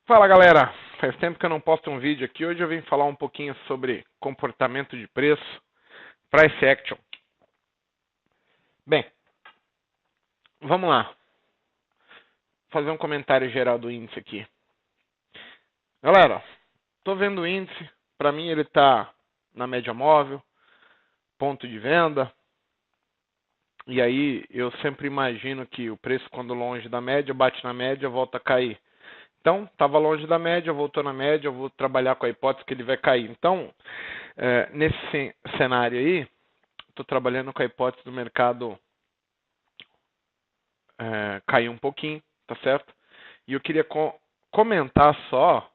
Fala galera, faz tempo que eu não posto um vídeo aqui. Hoje eu vim falar um pouquinho sobre comportamento de preço, price action. Bem, vamos lá. Vou fazer um comentário geral do índice aqui. Galera, tô vendo o índice, para mim ele está na média móvel, ponto de venda. E aí eu sempre imagino que o preço quando longe da média, bate na média, volta a cair. Então, estava longe da média, voltou na média, eu vou trabalhar com a hipótese que ele vai cair. Então, nesse cenário aí, estou trabalhando com a hipótese do mercado cair um pouquinho, tá certo? E eu queria comentar só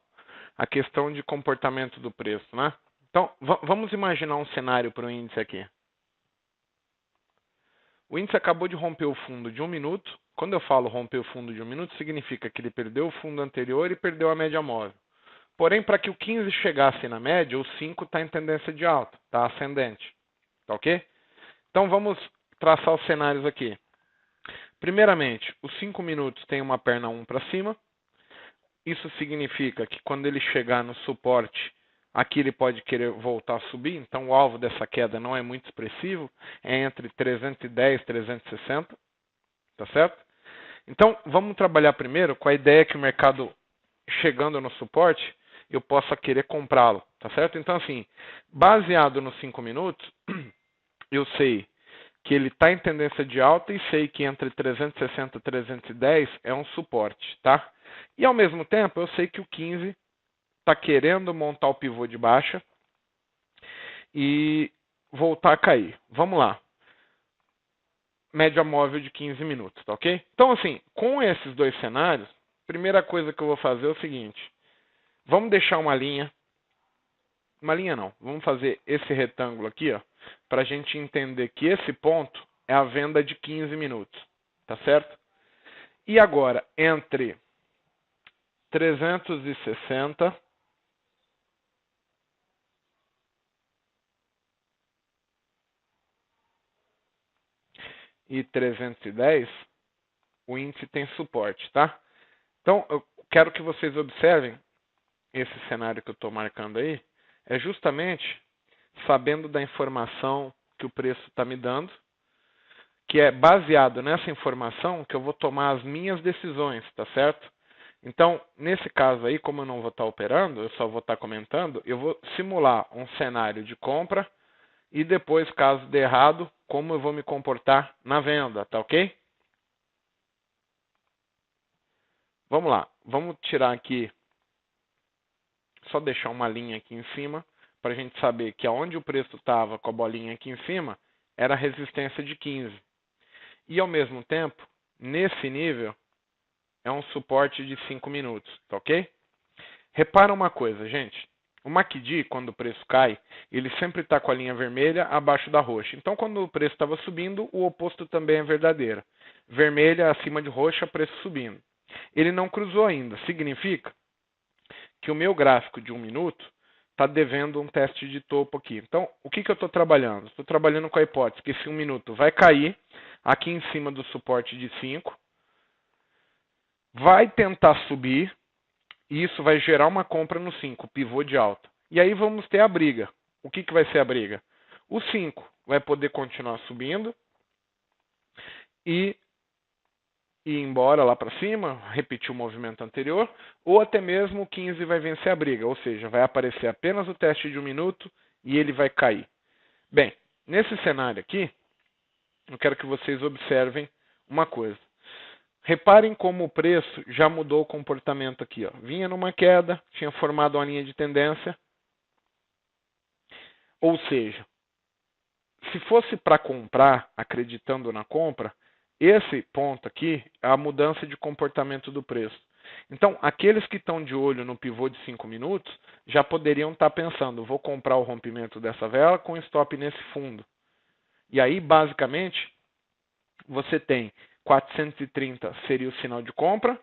a questão de comportamento do preço, né? Então, vamos imaginar um cenário para o índice aqui. O índice acabou de romper o fundo de 1 minuto. Quando eu falo romper o fundo de 1 minuto, significa que ele perdeu o fundo anterior e perdeu a média móvel. Porém, para que o 15 chegasse na média, o 5 está em tendência de alta, está ascendente. Tá ok? Então, vamos traçar os cenários aqui. Primeiramente, os 5 minutos tem uma perna 1 para cima. Isso significa que quando ele chegar no suporte, aqui ele pode querer voltar a subir. Então, o alvo dessa queda não é muito expressivo. É entre 310 e 360. Tá certo? Então, vamos trabalhar primeiro com a ideia que o mercado chegando no suporte, eu possa querer comprá-lo, tá certo? Então, assim, baseado nos 5 minutos, eu sei que ele está em tendência de alta e sei que entre 360 e 310 é um suporte, tá? E ao mesmo tempo, eu sei que o 15 está querendo montar o pivô de baixa e voltar a cair. Vamos lá. Média móvel de 15 minutos, tá ok? Então, assim, com esses dois cenários, primeira coisa que eu vou fazer é o seguinte. Vamos deixar uma linha não, vamos fazer esse retângulo aqui, ó, para a gente entender que esse ponto é a venda de 15 minutos, tá certo? E agora, entre 360 e 310, o índice tem suporte, tá? Então, eu quero que vocês observem esse cenário que eu estou marcando aí, é justamente sabendo da informação que o preço está me dando, que é baseado nessa informação que eu vou tomar as minhas decisões, tá certo? Então, nesse caso aí, como eu não vou estar operando, eu só vou estar comentando, eu vou simular um cenário de compra e depois, caso dê errado, como eu vou me comportar na venda, tá ok? Vamos lá, vamos tirar aqui, só deixar uma linha aqui em cima, para a gente saber que aonde o preço estava com a bolinha aqui em cima, era a resistência de 15. E ao mesmo tempo, nesse nível, é um suporte de 5 minutos, tá ok? Repara uma coisa, gente. O MACD, quando o preço cai, ele sempre está com a linha vermelha abaixo da roxa. Então, quando o preço estava subindo, o oposto também é verdadeiro. Vermelha acima de roxa, preço subindo. Ele não cruzou ainda. Significa que o meu gráfico de 1 minuto está devendo um teste de topo aqui. Então, o que eu estou trabalhando? Estou trabalhando com a hipótese que esse 1 minuto vai cair aqui em cima do suporte de 5, vai tentar subir, e isso vai gerar uma compra no 5, pivô de alta. E aí vamos ter a briga. O que vai ser a briga? O 5 vai poder continuar subindo e ir embora lá para cima, repetir o movimento anterior, ou até mesmo o 15 vai vencer a briga, ou seja, vai aparecer apenas o teste de 1 minuto e ele vai cair. Bem, nesse cenário aqui, eu quero que vocês observem uma coisa. Reparem como o preço já mudou o comportamento aqui. Ó. Vinha numa queda, tinha formado uma linha de tendência. Ou seja, se fosse para comprar, acreditando na compra, esse ponto aqui é a mudança de comportamento do preço. Então, aqueles que estão de olho no pivô de 5 minutos já poderiam estar pensando, vou comprar o rompimento dessa vela com stop nesse fundo. E aí, basicamente, você tem 430 seria o sinal de compra,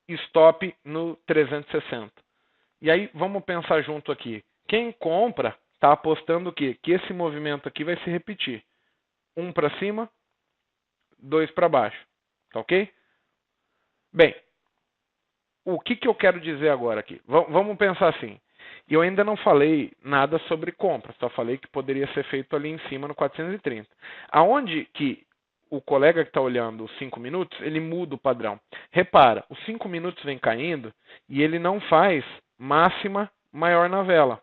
stop no 360. E aí, vamos pensar junto aqui. Quem compra está apostando o quê? Que esse movimento aqui vai se repetir. 1 para cima, 2 para baixo. Tá ok? Bem, o que eu quero dizer agora aqui? Vamos pensar assim. Eu ainda não falei nada sobre compra, só falei que poderia ser feito ali em cima no 430. Aonde que o colega que está olhando os 5 minutos, ele muda o padrão. Repara, os 5 minutos vem caindo e ele não faz máxima maior na vela.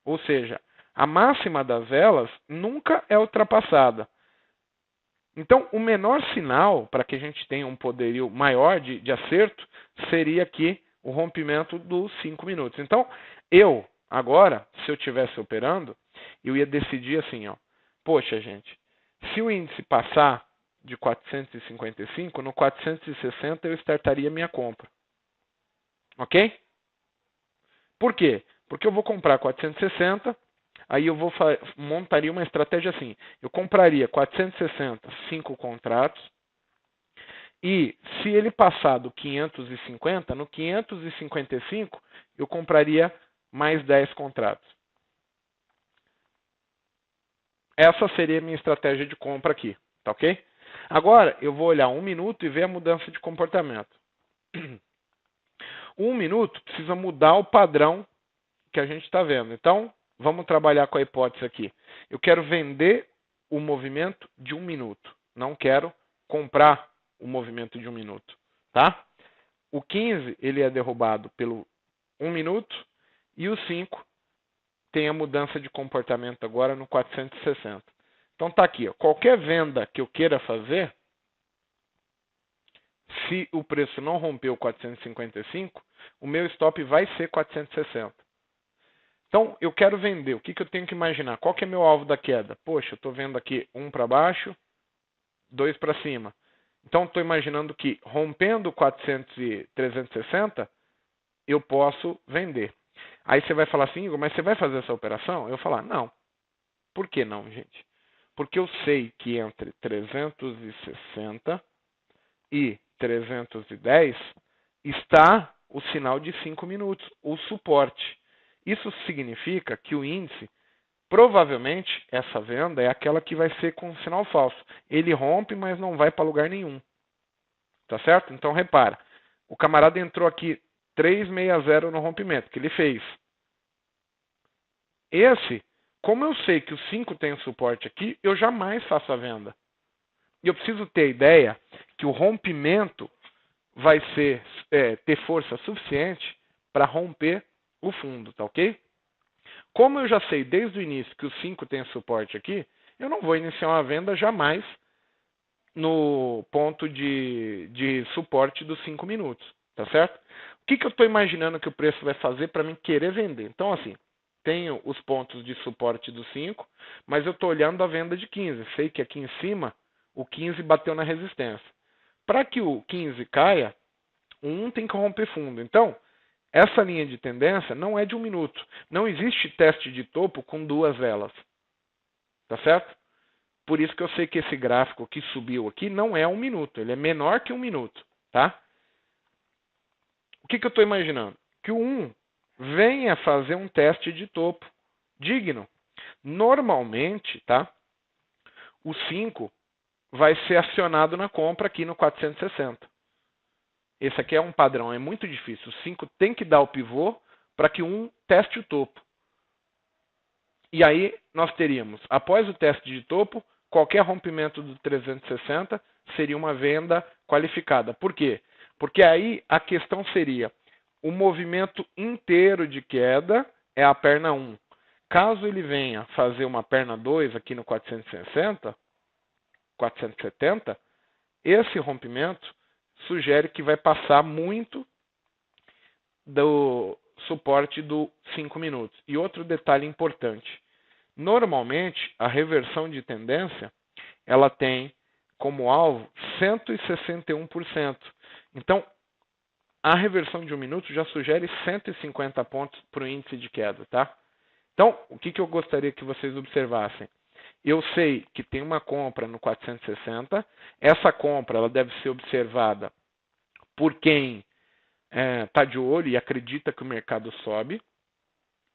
Ou seja, a máxima das velas nunca é ultrapassada. Então, o menor sinal para que a gente tenha um poderio maior de acerto seria aqui o rompimento dos 5 minutos. Então, eu, agora, se eu estivesse operando, eu ia decidir assim, ó. Poxa, gente, se o índice passar de 455, no 460 eu startaria minha compra. Ok? Por quê? Porque eu vou comprar 460, aí eu montaria uma estratégia assim. Eu compraria 460, 5 contratos, e se ele passar do 550, no 555 eu compraria mais 10 contratos. Essa seria a minha estratégia de compra aqui, tá ok? Agora eu vou olhar 1 minuto e ver a mudança de comportamento. 1 minuto precisa mudar o padrão que a gente está vendo. Então, vamos trabalhar com a hipótese aqui. Eu quero vender o movimento de 1 minuto. Não quero comprar o movimento de 1 minuto. Tá? O 15 ele é derrubado pelo 1 minuto e o 5 tem a mudança de comportamento agora no 460. Então tá aqui, ó. Qualquer venda que eu queira fazer, se o preço não rompeu 455, o meu stop vai ser 460. Então, eu quero vender. O que eu tenho que imaginar? Qual que é meu alvo da queda? Poxa, eu estou vendo aqui 1 para baixo, 2 para cima. Então, estou imaginando que rompendo 400 e 360, eu posso vender. Aí você vai falar assim, Igor, mas você vai fazer essa operação? Eu vou falar, não. Por que não, gente? Porque eu sei que entre 360 e 310 está o sinal de 5 minutos, o suporte. Isso significa que o índice, provavelmente, essa venda é aquela que vai ser com sinal falso. Ele rompe, mas não vai para lugar nenhum. Tá certo? Então, repara. O camarada entrou aqui 360 no rompimento, que ele fez. Esse, como eu sei que o 5 tem suporte aqui, eu jamais faço a venda. E eu preciso ter a ideia que o rompimento vai ter força suficiente para romper o fundo, tá ok? Como eu já sei desde o início que o 5 tem suporte aqui, eu não vou iniciar uma venda jamais no ponto de suporte dos 5 minutos, tá certo? O que eu estou imaginando que o preço vai fazer para mim querer vender? Então, assim, tenho os pontos de suporte do 5, mas eu estou olhando a venda de 15. Sei que aqui em cima o 15 bateu na resistência. Para que o 15 caia, o 1 tem que romper fundo. Então, essa linha de tendência não é de 1 minuto. Não existe teste de topo com 2 velas. Tá certo? Por isso que eu sei que esse gráfico que subiu aqui não é 1 minuto. Ele é menor que 1 minuto. Tá? O que eu estou imaginando? Que o 1 venha fazer um teste de topo digno. Normalmente, tá? O 5 vai ser acionado na compra aqui no 460. Esse aqui é um padrão, é muito difícil. O 5 tem que dar o pivô para que o 1 teste o topo. E aí nós teríamos, após o teste de topo, qualquer rompimento do 360 seria uma venda qualificada. Por quê? Porque aí a questão seria, o movimento inteiro de queda é a perna 1. Caso ele venha fazer uma perna 2 aqui no 460, 470, esse rompimento sugere que vai passar muito do suporte do 5 minutos. E outro detalhe importante. Normalmente, a reversão de tendência, ela tem como alvo 161%. Então, a reversão de 1 minuto já sugere 150 pontos para o índice de queda, tá? Então, o que eu gostaria que vocês observassem? Eu sei que tem uma compra no 460. Essa compra ela deve ser observada por quem está de olho e acredita que o mercado sobe.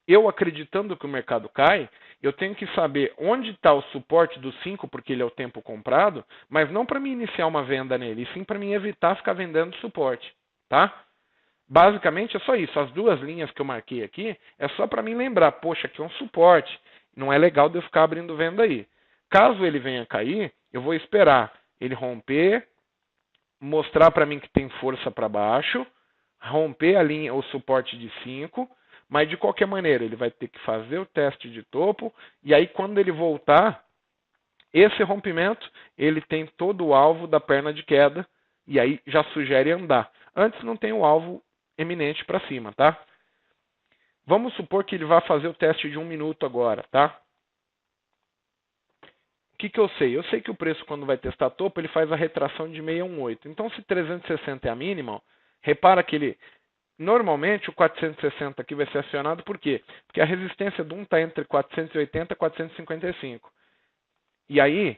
Eu acreditando que o mercado cai, eu tenho que saber onde está o suporte do 5, porque ele é o tempo comprado, mas não para me iniciar uma venda nele, e sim para me evitar ficar vendendo suporte. Tá? Basicamente é só isso. As duas linhas que eu marquei aqui é só para mim lembrar, poxa, aqui é um suporte. Não é legal de eu ficar abrindo venda aí. Caso ele venha cair, eu vou esperar ele romper, mostrar para mim que tem força para baixo, romper a linha, o suporte de 5, mas de qualquer maneira ele vai ter que fazer o teste de topo, e aí quando ele voltar, esse rompimento, ele tem todo o alvo da perna de queda, e aí já sugere andar. Antes não tem o alvo eminente para cima, tá? Vamos supor que ele vai fazer o teste de 1 minuto agora, tá? O que eu sei? Eu sei que o preço, quando vai testar topo, ele faz a retração de 618. Então, se 360 é a mínima, ó, repara que ele... Normalmente, o 460 aqui vai ser acionado, por quê? Porque a resistência do 1 está entre 480 e 455. E aí,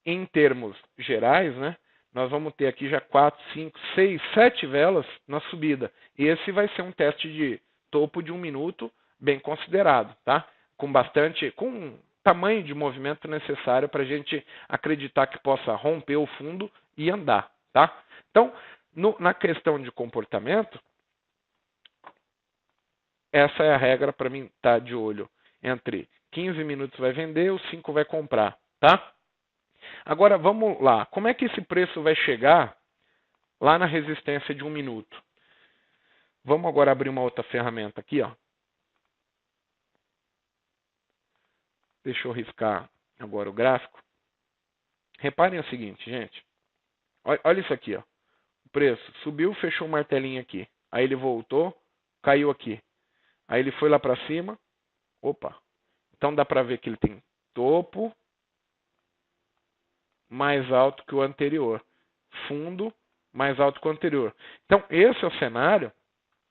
em termos gerais, né, nós vamos ter aqui já 4, 5, 6, 7 velas na subida. E esse vai ser um teste de topo de 1 minuto bem considerado, tá? Com tamanho de movimento necessário para a gente acreditar que possa romper o fundo e andar, tá? Então, na questão de comportamento, essa é a regra para mim estar de olho. Entre 15 minutos vai vender, os 5 vai comprar, tá? Agora, vamos lá. Como é que esse preço vai chegar lá na resistência de 1 minuto? Vamos agora abrir uma outra ferramenta aqui, ó. Deixa eu riscar agora o gráfico. Reparem o seguinte, gente. Olha isso aqui, ó. O preço subiu, fechou um martelinho aqui. Aí ele voltou, caiu aqui. Aí ele foi lá para cima. Opa. Então dá para ver que ele tem topo mais alto que o anterior. Fundo mais alto que o anterior. Então esse é o cenário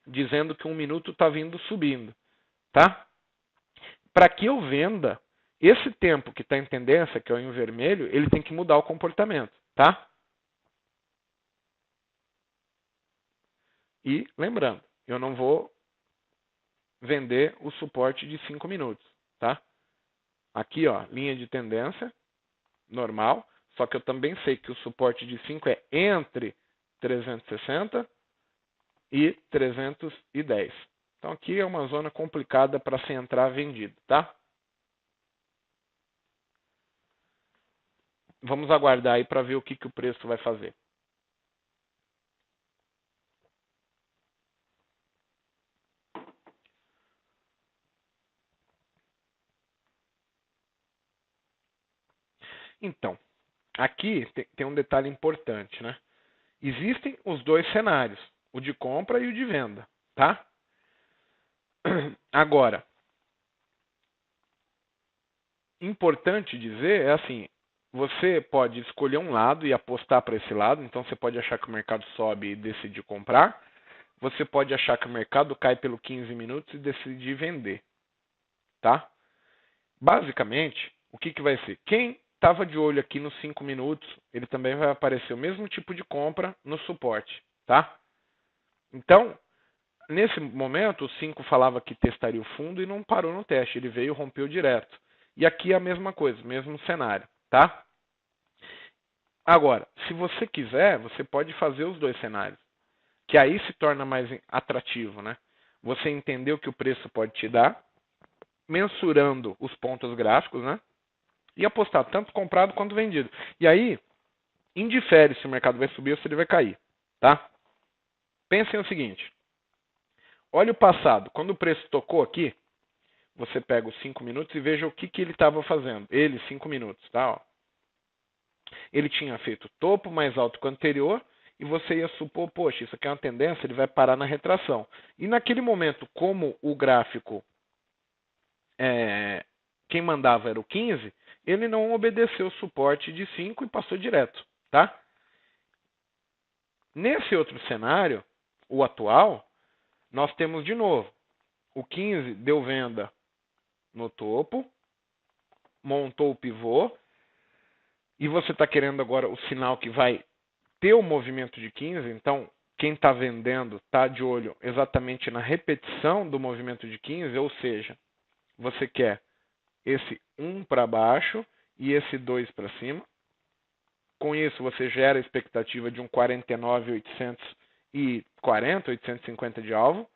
dizendo que 1 minuto está vindo subindo. Tá? Para que eu venda, esse tempo que está em tendência, que é o em vermelho, ele tem que mudar o comportamento. Tá? E lembrando, eu não vou vender o suporte de 5 minutos. Tá? Aqui, ó, linha de tendência, normal. Só que eu também sei que o suporte de 5 é entre 360 e 310. Então aqui é uma zona complicada para se entrar vendido, tá? Vamos aguardar aí para ver o que o preço vai fazer. Então, aqui tem um detalhe importante, né? Existem os dois cenários, o de compra e o de venda, tá? Agora, importante dizer é assim, você pode escolher um lado e apostar para esse lado, então você pode achar que o mercado sobe e decidir comprar, você pode achar que o mercado cai pelo 15 minutos e decidir vender, tá? Basicamente, o que vai ser? Quem estava de olho aqui nos 5 minutos, ele também vai aparecer o mesmo tipo de compra no suporte, tá? Então, nesse momento, o 5 falava que testaria o fundo e não parou no teste, ele veio e rompeu direto. E aqui é a mesma coisa, mesmo cenário, tá? Agora, se você quiser, você pode fazer os dois cenários, que aí se torna mais atrativo, né? Você entender o que o preço pode te dar, mensurando os pontos gráficos, né? E apostar tanto comprado quanto vendido. E aí, indifere se o mercado vai subir ou se ele vai cair, tá? Pensem o seguinte. Olha o passado. Quando o preço tocou aqui, você pega os 5 minutos e veja o que ele estava fazendo. Ele, 5 minutos, tá? Ó. Ele tinha feito topo mais alto que o anterior e você ia supor, poxa, isso aqui é uma tendência, ele vai parar na retração. E naquele momento, como o gráfico, quem mandava era o 15, ele não obedeceu o suporte de 5 e passou direto, tá? Nesse outro cenário, o atual, nós temos de novo, o 15 deu venda no topo, montou o pivô, e você está querendo agora o sinal que vai ter o movimento de 15, então quem está vendendo está de olho exatamente na repetição do movimento de 15, ou seja, você quer esse 1 para baixo e esse 2 para cima. Com isso, você gera a expectativa de um 49.800 850 de alvo.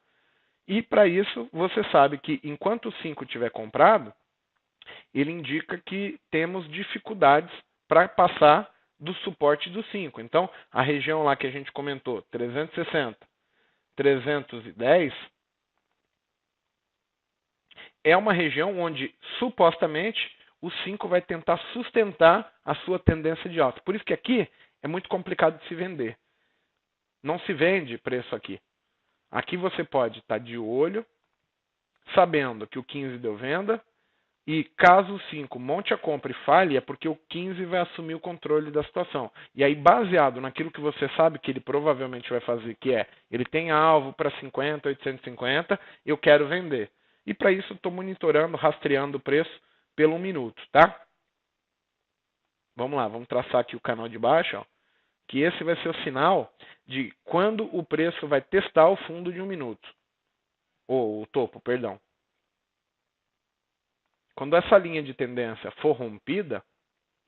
E para isso, você sabe que enquanto o 5 estiver comprado, ele indica que temos dificuldades para passar do suporte do 5. Então, a região lá que a gente comentou, 360, 310, é uma região onde, supostamente, o 5 vai tentar sustentar a sua tendência de alta. Por isso que aqui é muito complicado de se vender. Não se vende preço aqui. Aqui você pode estar de olho, sabendo que o 15 deu venda, e caso o 5 monte a compra e falhe, é porque o 15 vai assumir o controle da situação. E aí, baseado naquilo que você sabe que ele provavelmente vai fazer, que é, ele tem alvo para 50, 850, eu quero vender. E para isso, estou monitorando, rastreando o preço pelo 1 minuto, tá? Vamos lá, vamos traçar aqui o canal de baixo, ó, que esse vai ser o sinal de quando o preço vai testar o fundo de 1 minuto. Ou o topo, perdão. Quando essa linha de tendência for rompida,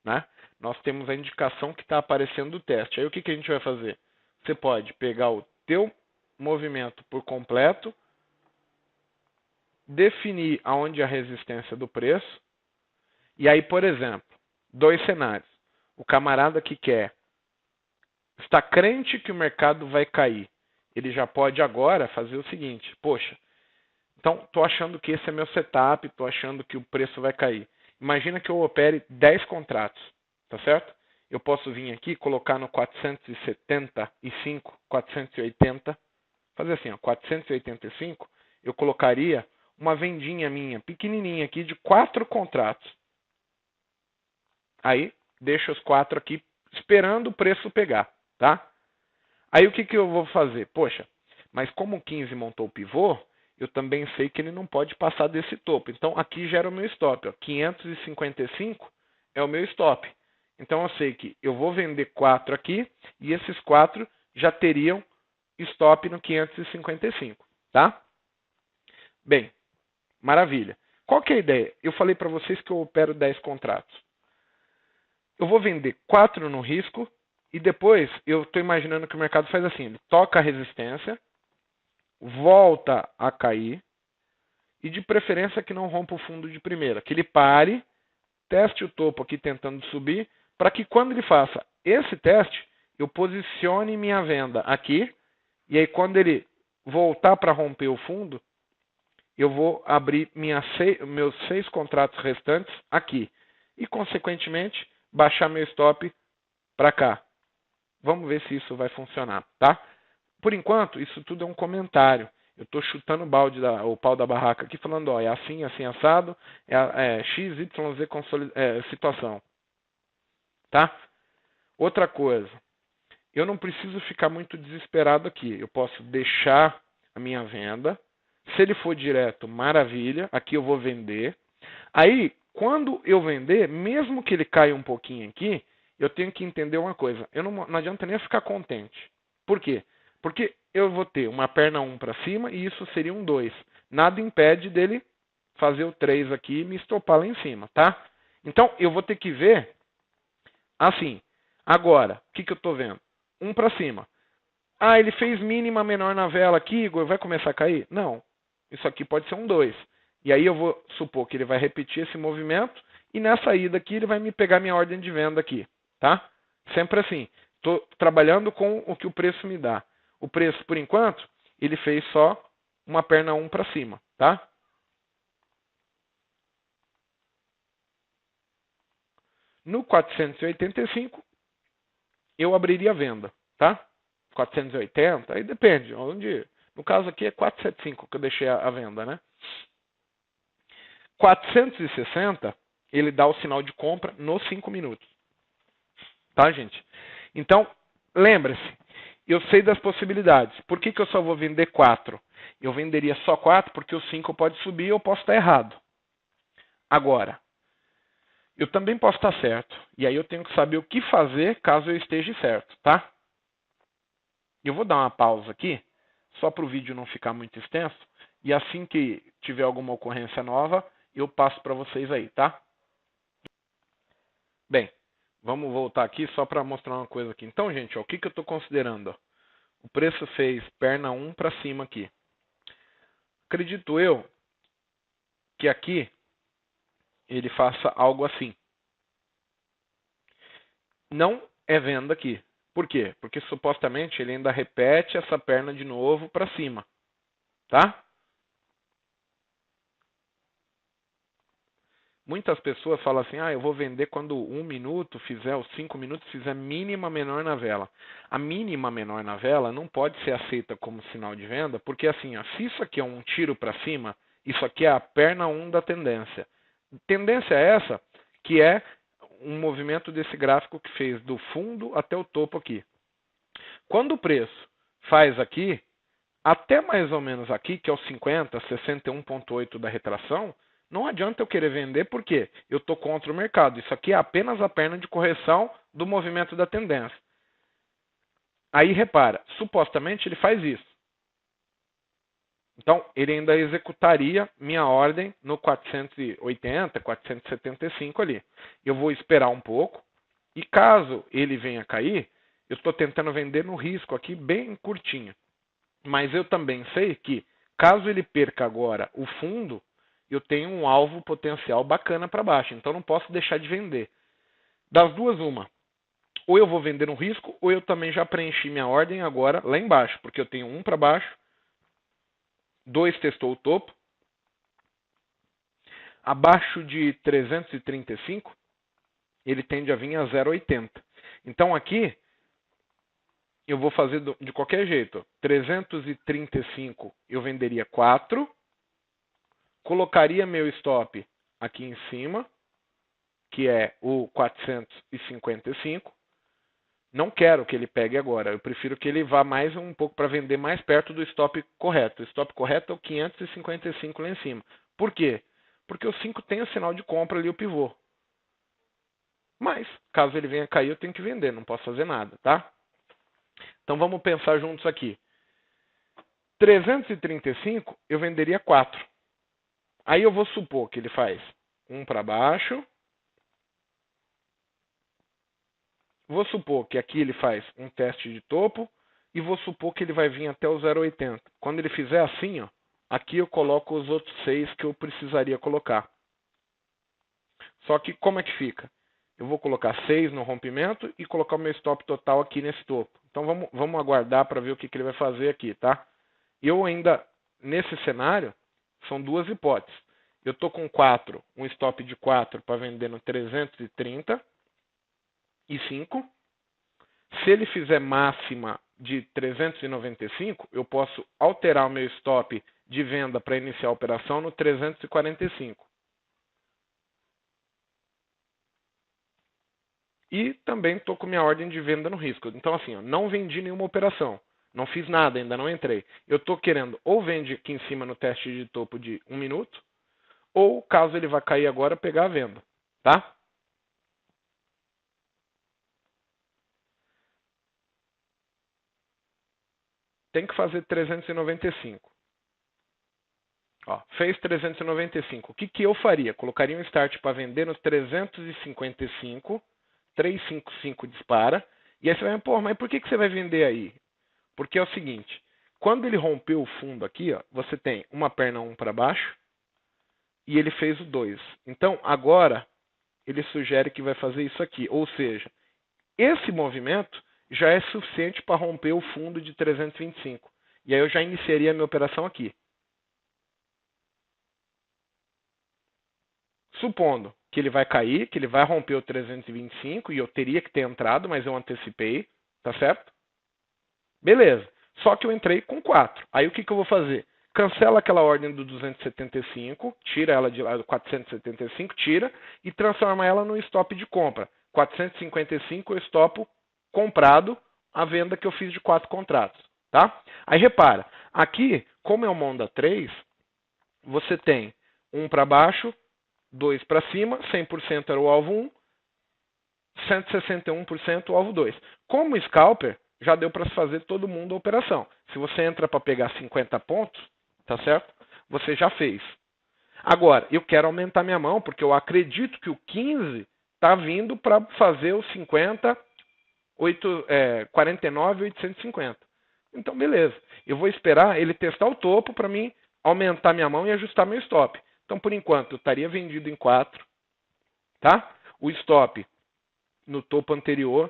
né, nós temos a indicação que está aparecendo o teste. Aí o que a gente vai fazer? Você pode pegar o teu movimento por completo, definir aonde é a resistência do preço, e aí, por exemplo, 2 cenários. O camarada que está crente que o mercado vai cair, ele já pode agora fazer o seguinte: poxa, então estou achando que esse é meu setup, estou achando que o preço vai cair. Imagina que eu opere 10 contratos, tá certo? Eu posso vir aqui, colocar no 475, 480, fazer assim, ó, 485, eu colocaria uma vendinha minha, pequenininha aqui, de 4 contratos. Aí, deixa os 4 aqui, esperando o preço pegar, tá? Aí o que eu vou fazer? Poxa, mas como o 15 montou o pivô, eu também sei que ele não pode passar desse topo. Então, aqui gera o meu stop. Ó. 555 é o meu stop. Então, eu sei que eu vou vender 4 aqui e esses 4 já teriam stop no 555. Tá? Bem, maravilha. Qual que é a ideia? Eu falei para vocês que eu opero 10 contratos. Eu vou vender 4 no risco e depois eu estou imaginando que o mercado faz assim. Ele toca a resistência, volta a cair e de preferência que não rompa o fundo de primeira, que ele pare, teste o topo aqui tentando subir, para que quando ele faça esse teste, eu posicione minha venda aqui, e aí quando ele voltar para romper o fundo, eu vou abrir meus 6 contratos restantes aqui, e consequentemente baixar meu stop para cá. Vamos ver se isso vai funcionar, tá? Por enquanto, isso tudo é um comentário. Eu estou chutando o pau da barraca aqui, falando, ó, é assim, assim, assado, X, Y, Z situação. Tá? Outra coisa, eu não preciso ficar muito desesperado aqui. Eu posso deixar a minha venda. Se ele for direto, maravilha, aqui eu vou vender. Aí, quando eu vender, mesmo que ele caia um pouquinho aqui, eu tenho que entender uma coisa. Não adianta nem ficar contente. Por quê? Porque eu vou ter uma perna 1 para cima e isso seria um 2. Nada impede dele fazer o 3 aqui e me estopar lá em cima, tá? Então, eu vou ter que ver assim. Agora, o que eu estou vendo? 1 para cima. Ah, ele fez mínima menor na vela aqui, Igor, vai começar a cair? Não. Isso aqui pode ser um 2. E aí eu vou supor que ele vai repetir esse movimento e nessa ida aqui ele vai me pegar minha ordem de venda aqui, tá? Sempre assim. Estou trabalhando com o que o preço me dá. O preço, por enquanto, ele fez só uma perna 1 para cima, tá? No 485, eu abriria a venda, tá? 480, aí depende. Onde, no caso aqui é 475 que eu deixei a venda, né? 460, ele dá o sinal de compra nos 5 minutos. Tá, gente? Então, lembre-se, eu sei das possibilidades. Por que eu só vou vender 4? Eu venderia só 4 porque o 5 pode subir e eu posso estar errado. Agora, eu também posso estar certo. E aí eu tenho que saber o que fazer caso eu esteja certo, tá? Eu vou dar uma pausa aqui, só para o vídeo não ficar muito extenso. E assim que tiver alguma ocorrência nova, eu passo para vocês aí, tá? Bem, vamos voltar aqui só para mostrar uma coisa aqui. Então, gente, ó, o que eu estou considerando? Ó? O preço fez perna 1 para cima aqui. Acredito eu que aqui ele faça algo assim. Não é venda aqui. Por quê? Porque supostamente ele ainda repete essa perna de novo para cima. Tá? Muitas pessoas falam assim, eu vou vender quando 1 minuto fizer, os 5 minutos fizer mínima menor na vela. A mínima menor na vela não pode ser aceita como sinal de venda, porque assim, se isso aqui é um tiro para cima, isso aqui é a perna 1 da tendência. Tendência é essa, que é um movimento desse gráfico que fez do fundo até o topo aqui. Quando o preço faz aqui, até mais ou menos aqui, que é o 50, 61,8 da retração, não adianta eu querer vender porque eu estou contra o mercado. Isso aqui é apenas a perna de correção do movimento da tendência. Aí repara, supostamente ele faz isso. Então ele ainda executaria minha ordem no 480, 475 ali. Eu vou esperar um pouco e caso ele venha cair, eu estou tentando vender no risco aqui bem curtinho. Mas eu também sei que caso ele perca agora o fundo, eu tenho um alvo potencial bacana para baixo, então não posso deixar de vender. Das duas, uma. Ou eu vou vender no risco, ou eu também já preenchi minha ordem agora lá embaixo, porque eu tenho 1 para baixo, 2 testou o topo, abaixo de 335, ele tende a vir a 0,80. Então aqui, eu vou fazer de qualquer jeito. 335 eu venderia 4, colocaria meu stop aqui em cima, que é o 455. Não quero que ele pegue agora, eu prefiro que ele vá mais um pouco para vender mais perto do stop correto. O stop correto é o 555 lá em cima. Por quê? Porque o 5 tem o sinal de compra ali, o pivô. Mas, caso ele venha cair, eu tenho que vender, não posso fazer nada, tá? Então vamos pensar juntos aqui. 335 eu venderia 4. Aí eu vou supor que ele faz 1 para baixo. Vou supor que aqui ele faz um teste de topo. E vou supor que ele vai vir até o 0,80. Quando ele fizer assim, aqui eu coloco os outros 6 que eu precisaria colocar. Só que como é que fica? Eu vou colocar 6 no rompimento e colocar o meu stop total aqui nesse topo. Então vamos aguardar para ver o que ele vai fazer aqui, tá? Eu ainda, nesse cenário, são duas hipóteses. Eu estou com 4, um stop de 4 para vender no 335. Se ele fizer máxima de 395, eu posso alterar o meu stop de venda para iniciar a operação no 345. E também estou com minha ordem de venda no risco. Então assim, não vendi nenhuma operação. Não fiz nada, ainda não entrei. Eu estou querendo ou vende aqui em cima no teste de topo de 1 minuto, ou caso ele vá cair agora, pegar a venda. Tá? Tem que fazer 395. Fez 395. O que eu faria? Colocaria um start para vender no 355, 355 dispara, e aí você vai, mas por que você vai vender aí? Porque é o seguinte, quando ele rompeu o fundo aqui, você tem uma perna 1 para baixo, e ele fez o 2. Então, agora, ele sugere que vai fazer isso aqui. Ou seja, esse movimento já é suficiente para romper o fundo de 325. E aí eu já iniciaria a minha operação aqui. Supondo que ele vai cair, que ele vai romper o 325, e eu teria que ter entrado, mas eu antecipei, tá certo? Beleza. Só que eu entrei com 4. Aí o que eu vou fazer? Cancela aquela ordem do 275, tira ela de lá do 475, tira, e transforma ela no stop de compra. 455 eu stop comprado, a venda que eu fiz de 4 contratos. Tá? Aí repara, aqui, como é uma onda 3, você tem 1 para baixo, 2 para cima, 100% era o alvo 1, 161% o alvo 2. Como scalper, já deu para fazer todo mundo a operação. Se você entra para pegar 50 pontos, tá certo? Você já fez. Agora, eu quero aumentar minha mão, porque eu acredito que o 15 está vindo para fazer o 50, 49,850. Então, beleza. Eu vou esperar ele testar o topo para mim aumentar minha mão e ajustar meu stop. Então, por enquanto, eu estaria vendido em 4, tá? O stop no topo anterior.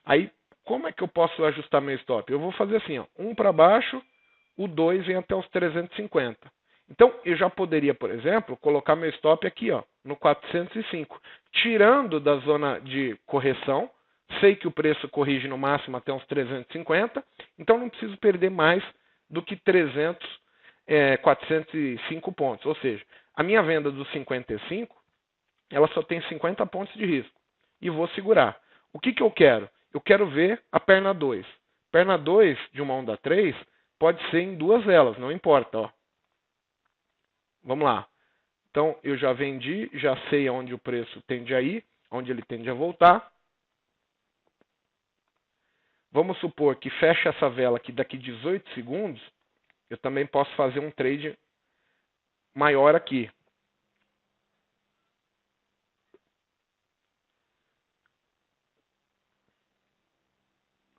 Aí, como é que eu posso ajustar meu stop? Eu vou fazer assim, ó, 1 para baixo, o 2 vem até os 350. Então, eu já poderia, por exemplo, colocar meu stop aqui, ó, no 405, tirando da zona de correção. Sei que o preço corrige no máximo até uns 350, então não preciso perder mais do que 405 pontos. Ou seja, a minha venda dos 55, ela só tem 50 pontos de risco. E vou segurar. O que eu quero? Eu quero ver a perna 2. Perna 2 de uma onda 3 pode ser em 2 velas, não importa. Ó. Vamos lá. Então, eu já vendi, já sei aonde o preço tende a ir, onde ele tende a voltar. Vamos supor que feche essa vela aqui daqui 18 segundos, eu também posso fazer um trade maior aqui.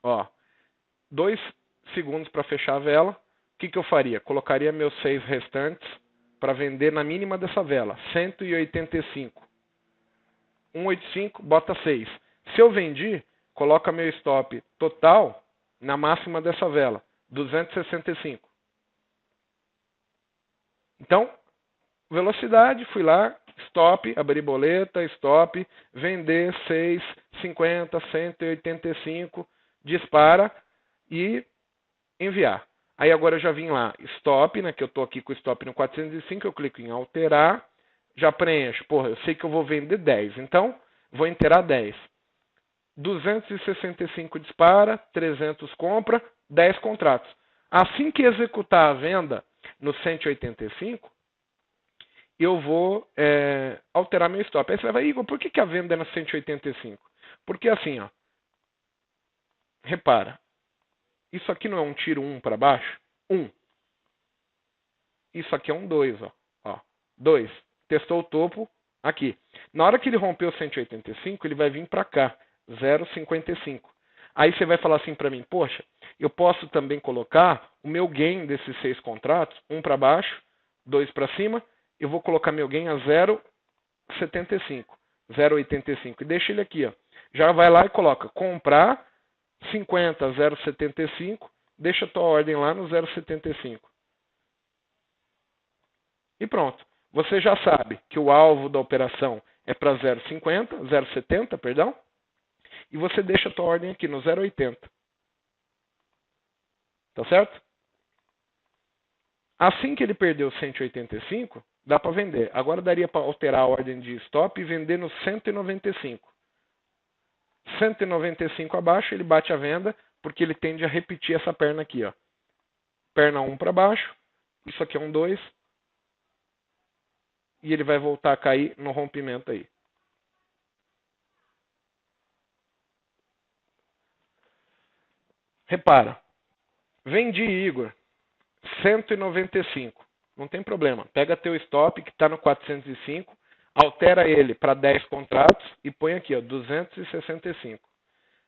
Ó, 2 segundos para fechar a vela. O que eu faria? Colocaria meus 6 restantes para vender na mínima dessa vela, 185. 185, bota 6. Se eu vendi, coloca meu stop total na máxima dessa vela, 265. Então, velocidade, fui lá, stop, abri boleta, stop, vender 6, 50, 185, dispara e enviar. Aí agora eu já vim lá, stop, né, que eu estou aqui com o stop no 405, eu clico em alterar, já preencho, porra, eu sei que eu vou vender 10, então vou inteirar 10. 265 dispara, 300 compra, 10 contratos. Assim que executar a venda no 185, eu vou alterar meu stop. Aí você vai falar, Igor, por que a venda é no 185? Porque assim, ó, repara, isso aqui não é um tiro 1 para baixo? 1. Isso aqui é um 2, ó. 2. Testou o topo aqui. Na hora que ele rompeu o 185, ele vai vir para cá, 0,55. Aí você vai falar assim para mim, poxa, eu posso também colocar o meu gain desses 6 contratos, 1 para baixo, 2 para cima, eu vou colocar meu gain a 0,75. 0,85. E deixa ele aqui, ó. Já vai lá e coloca comprar 50, 0,75, deixa a tua ordem lá no 0,75. E pronto. Você já sabe que o alvo da operação é para 0,50, 0,70, perdão, e você deixa a tua ordem aqui no 0,80. Tá certo? Assim que ele perdeu 185, dá para vender. Agora daria para alterar a ordem de stop e vender no 195. 195 abaixo, ele bate a venda, porque ele tende a repetir essa perna aqui, ó. Perna 1 para baixo, isso aqui é um 2, e ele vai voltar a cair no rompimento aí. Repara, vendi, Igor, 195. Não tem problema. Pega teu stop que está no 405, altera ele para 10 contratos e põe aqui, ó, 265.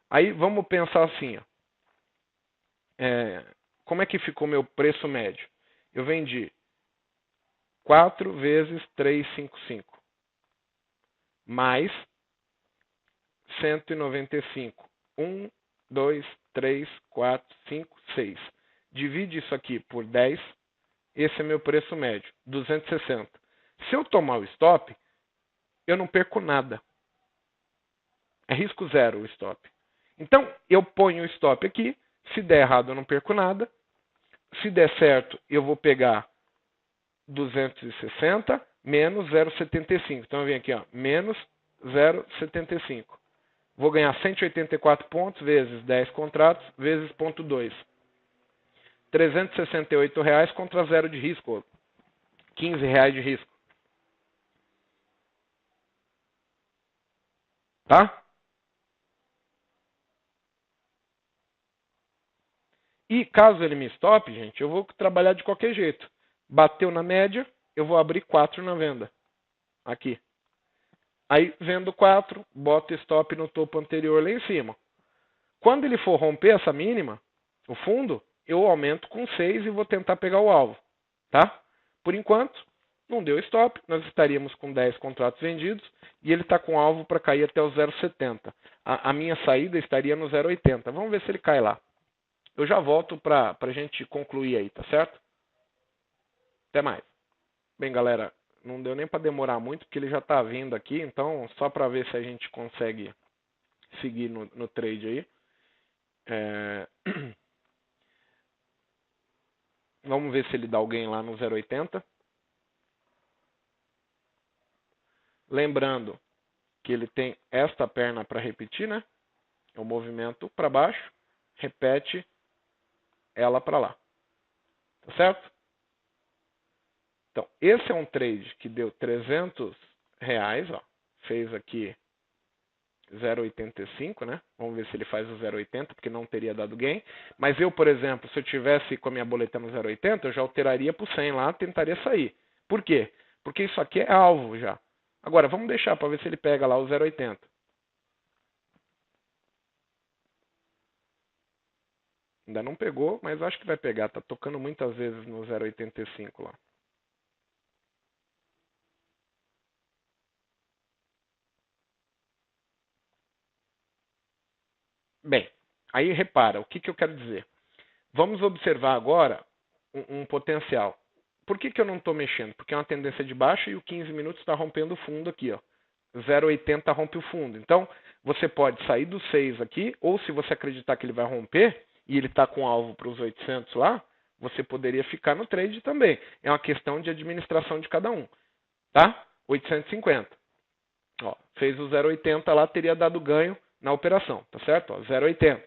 Aí vamos pensar assim, ó. Como é que ficou meu preço médio? Eu vendi 4 vezes 355 mais 195. 1, 2, 3, 4, 5, 6. Divide isso aqui por 10. Esse é meu preço médio, 260. Se eu tomar o stop, eu não perco nada. É risco zero o stop. Então, eu ponho o stop aqui. Se der errado, eu não perco nada. Se der certo, eu vou pegar 260 menos 0,75. Então, eu venho aqui, ó, menos 0,75. Vou ganhar 184 pontos vezes 10 contratos vezes 0,2. R$368 contra 0 de risco. R$15 de risco. Tá? E caso ele me stop, gente, eu vou trabalhar de qualquer jeito. Bateu na média, eu vou abrir 4 na venda. Aqui. Aí vendo 4, boto stop no topo anterior lá em cima. Quando ele for romper essa mínima, o fundo, eu aumento com 6 e vou tentar pegar o alvo, tá? Por enquanto, não deu stop, nós estaríamos com 10 contratos vendidos e ele está com alvo para cair até o 0,70. A minha saída estaria no 0,80. Vamos ver se ele cai lá. Eu já volto para a gente concluir aí, tá certo? Até mais. Bem, galera, não deu nem para demorar muito, porque ele já está vindo aqui, então só para ver se a gente consegue seguir no trade aí. Vamos ver se ele dá alguém lá no 0,80. Lembrando que ele tem esta perna para repetir, né? É o movimento para baixo, repete ela para lá. Tá certo? Então, esse é um trade que deu R$300, ó. Fez aqui 0,85, né? Vamos ver se ele faz o 0,80, porque não teria dado gain. Mas eu, por exemplo, se eu tivesse com a minha boleta no 0,80, eu já alteraria para o 100 lá, tentaria sair. Por quê? Porque isso aqui é alvo já. Agora, vamos deixar para ver se ele pega lá o 0,80. Ainda não pegou, mas acho que vai pegar. Tá tocando muitas vezes no 0,85 lá. Bem, aí repara, o que eu quero dizer? Vamos observar agora um potencial. Por que eu não estou mexendo? Porque é uma tendência de baixa e o 15 minutos está rompendo o fundo aqui, ó. 0,80 rompe o fundo. Então, você pode sair do 6 aqui, ou se você acreditar que ele vai romper, e ele está com alvo para os 800 lá, você poderia ficar no trade também. É uma questão de administração de cada um. Tá? 850. Ó, fez o 0,80 lá, teria dado ganho na operação, tá certo? 0,80.